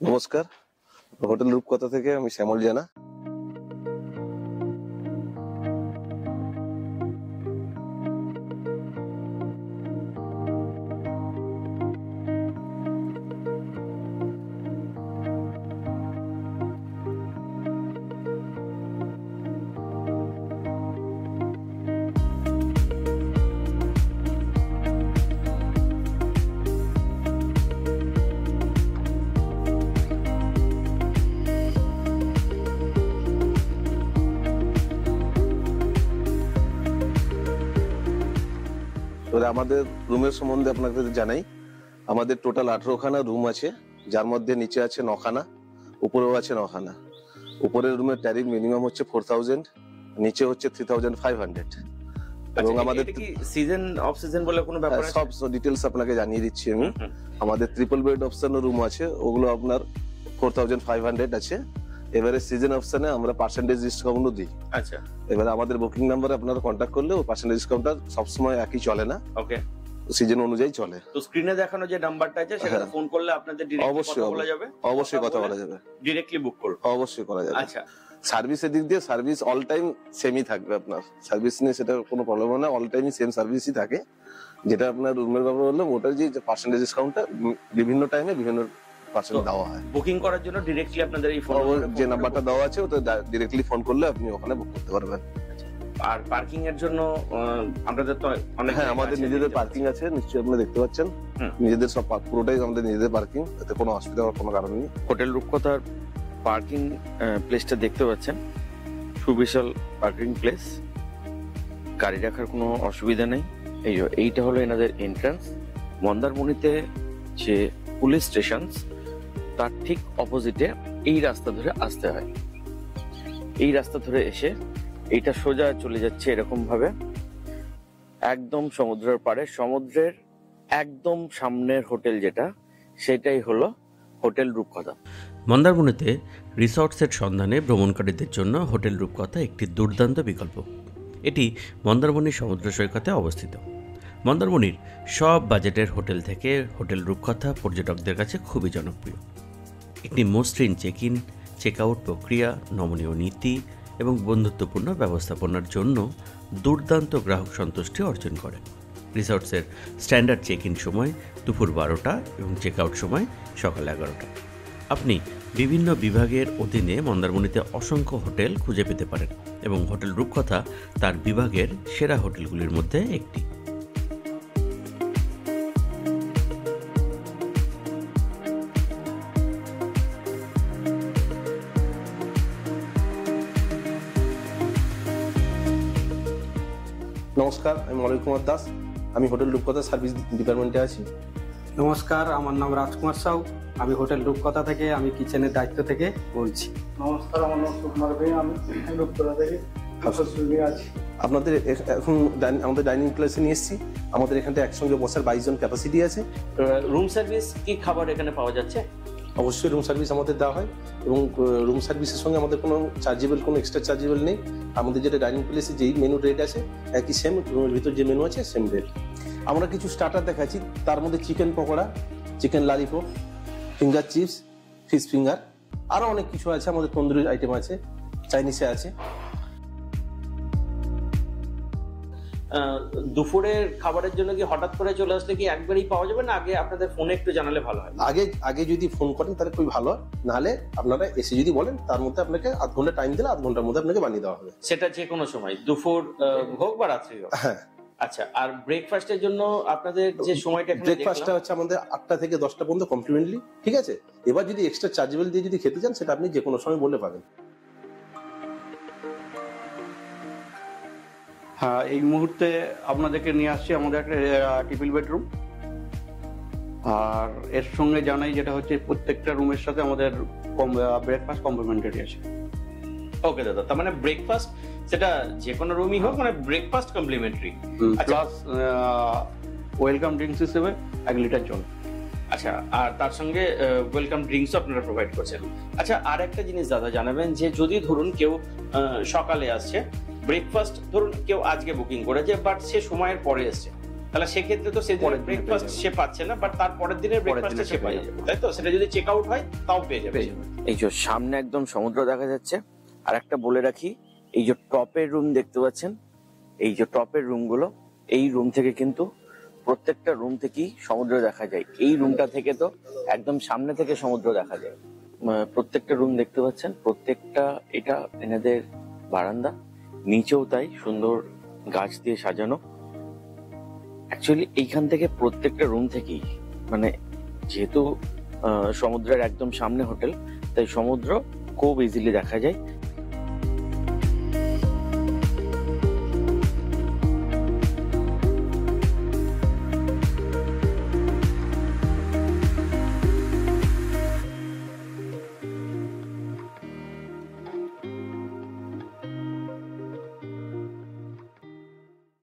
নমস্কার, হোটেল রূপকথা থেকে আমি শ্যামল জানা। আমাদের রুমের সম্বন্ধে আপনাকে জানাই। আমাদের টোটাল 18খানা রুম আছে, যার মধ্যে নিচে আছে 9খানা, উপরেও আছে 9খানা। উপরের রুমের ট্যারিফ মিনিমাম হচ্ছে 4000, নিচে হচ্ছে 3500। এবং আমাদের সিজন অফ সিজন বলে কোনো ব্যাপার আছে? সব ডিটেইলস আপনাকে জানিয়ে দিচ্ছি আমি। আমাদের ট্রিপল বেড অপশনের রুম আছে, ওগুলো আপনার 4500 আছে। এবারে সিজন অপশনে আমরা পার্সেন্টেজ ডিসকাউন্টও দিই। আচ্ছা, এবারে আমাদের বুকিং নাম্বারে আপনারা কন্ট্যাক্ট করলে ওই পার্সেন্টেজ ডিসকাউন্টটা সবসময় একই চলে না, ওকে, সিজন অনুযায়ী চলে। তো স্ক্রিনে দেখানো যে নাম্বারটা আছে সেখানে ফোন করলে আপনাদের ডিরেক্টলি কথা বলা যাবে? অবশ্যই কথা বলা যাবে, ডিরেক্টলি বুক করব, অবশ্যই করা যাবে। আচ্ছা, সার্ভিসের দিক দিয়ে সার্ভিস অল টাইম সেমই থাকবে, আপনার সার্ভিস নিয়ে সেটা কোনো প্রবলেম না, অল টাইমই সেম সার্ভিসই থাকে। যেটা আপনার রুমের ব্যাপার হলো ওটার যে পার্সেন্টেজ ডিসকাউন্টটা বিভিন্ন টাইমে বিভিন্ন পার্সেন্ট দেওয়া হয়। বুকিং করার জন্য ডিরেক্টলি আপনাদের এই ফোন যে নাম্বারটা দেওয়া আছে ওটা ডিরেক্টলি ফোন করলে আপনি ওখানে বুক করতে পারবেন। আর পার্কিং এর জন্য আপনাদের তো অনেক, হ্যাঁ, আমাদের নিজেদের পার্কিং আছে, নিশ্চয়ই আপনি দেখতে পাচ্ছেন। নিজেদের সব পুরোটাই আমাদের নিজেদের পার্কিং, এতে কোনো অসুবিধা হওয়ার কোনো কারণ নেই। হোটেল রূপকথার পার্কিং প্লেসটা দেখতে পাচ্ছেন, সুবিশাল পার্কিং প্লেস, গাড়ি রাখার কোনো অসুবিধা নেই। এইটা হলো এনাদের এন্ট্রান্স। মন্দারমণিতে যে পুলিশ স্টেশন তার ঠিক অপোজিটে এই রাস্তা ধরে আসতে হয়। এই রাস্তা ধরে এসে এইটা সোজা চলে যাচ্ছে এরকম ভাবে একদম সমুদ্রের পাড়ে। সমুদ্রের একদম সামনের হোটেল যেটা, সেটাই হলো হোটেল রূপকথা। মন্দারমণিতে রিসর্টসের সন্ধানে ভ্রমণকারীদের জন্য হোটেল রূপকথা একটি দুর্দান্ত বিকল্প। এটি মন্দারমণির সমুদ্র সৈকতে অবস্থিত। মন্দারমণির সব বাজেটের হোটেল থেকে হোটেল রূপকথা পর্যটকদের কাছে খুবই জনপ্রিয়। একটি মসৃণ চেক ইন চেক আউট প্রক্রিয়া, নমনীয় নীতি এবং বন্ধুত্বপূর্ণ ব্যবস্থাপনার জন্য দুর্দান্ত গ্রাহক সন্তুষ্টি অর্জন করে। রিসর্টসের স্ট্যান্ডার্ড চেক ইন সময় দুপুর 12টা এবং চেক আউট সময় সকাল 11টা। আপনি বিভিন্ন বিভাগের অধীনে মন্দারমণিতে অসংখ্য হোটেল খুঁজে পেতে পারেন এবং হোটেল রূপকথা তার বিভাগের সেরা হোটেলগুলির মধ্যে একটি। নমস্কার, আমি মলয় কুমার দাস, আমি হোটেল রূপকথা সার্ভিস ডিপার্টমেন্টে আছি। নমস্কার, আমার নাম রাজকুমার সাউ, আমি হোটেল রূপকথা থেকে, আমি কিচেনের দায়িত্ব থেকে বলছি। নমস্কার, আমার নাম সুকুমার ভাই, আমি রূপকথা থেকে আছি। আপনাদের এখন আমাদের ডাইনিং প্লেসে নিয়ে এসেছি। আমাদের এখানটা একসঙ্গে বসার 22 জন ক্যাপাসিটি আছে। রুম সার্ভিস কি খাবার এখানে পাওয়া যাচ্ছে? অবশ্যই রুম সার্ভিস আমাদের দেওয়া হয় এবং রুম সার্ভিসের সঙ্গে আমাদের কোনো চার্জেবল, কোনো এক্সট্রা চার্জেবল নেই। আমাদের যেটা ডাইনিং প্লেসে যেই মেনু রেট আছে একই সেম, রুমের ভিতর যে মেনু আছে সেম রেট। আমরা কিছু স্টার্টার দেখাচ্ছি, তার মধ্যে chicken pakora, chicken lollipop, finger chips, fish finger, আরও অনেক কিছু আছে। আমাদের তন্দুরি আইটেম আছে, চাইনিজে আছে। দুপুরের খাবারের জন্য কি হঠাৎ করে চলে আসলে কি একবারই পাওয়া যাবে, না আগে আপনাদের ফোনে একটু জানালে ভালো হয়? আগে যদি ফোন করেন তাহলে খুবই ভালো, নাহলে আপনারা এসে যদি বলেন তার মধ্যে আপনাকে আধ ঘন্টা টাইম দিলে আধ ঘন্টার মধ্যে আপনাকে বানিয়ে দেওয়া হবে। সেটা যে কোনো সময়, দুপুর হোক বা রাত্রি হোক? হ্যাঁ। আচ্ছা, আর ব্রেকফাস্টের জন্য আপনাদের যে সময়টা, ব্রেকফাস্টটা হচ্ছে আমাদের 8টা থেকে 10টা পর্যন্ত কমপ্লিমেন্টারি, ঠিক আছে? এবার যদি এক্সট্রা চার্জেবল দিয়ে যদি খেতে চান সেটা আপনি যে কোনো সময় বললে পাবেন। হ্যাঁ, এই মুহূর্তে আপনাদেরকে নিয়ে আসছি আমাদের একটা ট্রিপল বেডরুম, আর এর সঙ্গে জানাই যেটা হচ্ছে প্রত্যেকটা রুমের সাথে আমাদের ব্রেকফাস্ট কমপ্লিমেন্টারি আছে। ওকে দাদা, তার মানে ব্রেকফাস্ট সেটা যে কোনো রুমই হোক, মানে breakfast complimentary, plus welcome drinks হিসেবে 1 লিটার জল। আচ্ছা, আর তার সঙ্গে ওয়েলকাম ড্রিঙ্কস আপনারা প্রোভাইড করছেন। আচ্ছা, আর একটা জিনিস দাদা জানাবেন, যে যদি ধরুন কেউ সকালে আসছে, ব্রেকফাস্ট ধরুন কেউ আজকে বুকিং করেছে বাট সে সময়ের পরে এসছে, তাহলে সেক্ষেত্রে তো সে পরের দিনে ব্রেকফাস্ট পেয়ে সে পাচ্ছে না, বাট তার পরের দিনের পরের ব্রেকফাস্টে দিনে সে সে পেয়ে পেয়ে যাবে, তাই তো? সেটা যদি চেক আউট হয় তাও পেয়ে যাবে। এই যে সামনে একদম সমুদ্র দেখা যাচ্ছে। আর একটা বলে রাখি, এই যে টপের রুম দেখতে পাচ্ছেন, এই যে টপের রুমগুলো, এই রুম থেকে কিন্তু প্রত্যেকটা রুম থেকেই সমুদ্র দেখা যায়। এই রুমটা থেকে তো একদম সামনে থেকে সমুদ্র দেখা যায়। প্রত্যেকটা রুম দেখতে পাচ্ছেন, প্রত্যেকটা এটা এনাদের বারান্দা, নিচেও তাই সুন্দর গাছ দিয়ে সাজানো। অ্যাকচুয়ালি এইখান থেকে প্রত্যেকটা রুম থেকেই মানে যেহেতু সমুদ্রের একদম সামনে হোটেল, তাই সমুদ্র খুব ইজিলি দেখা যায়।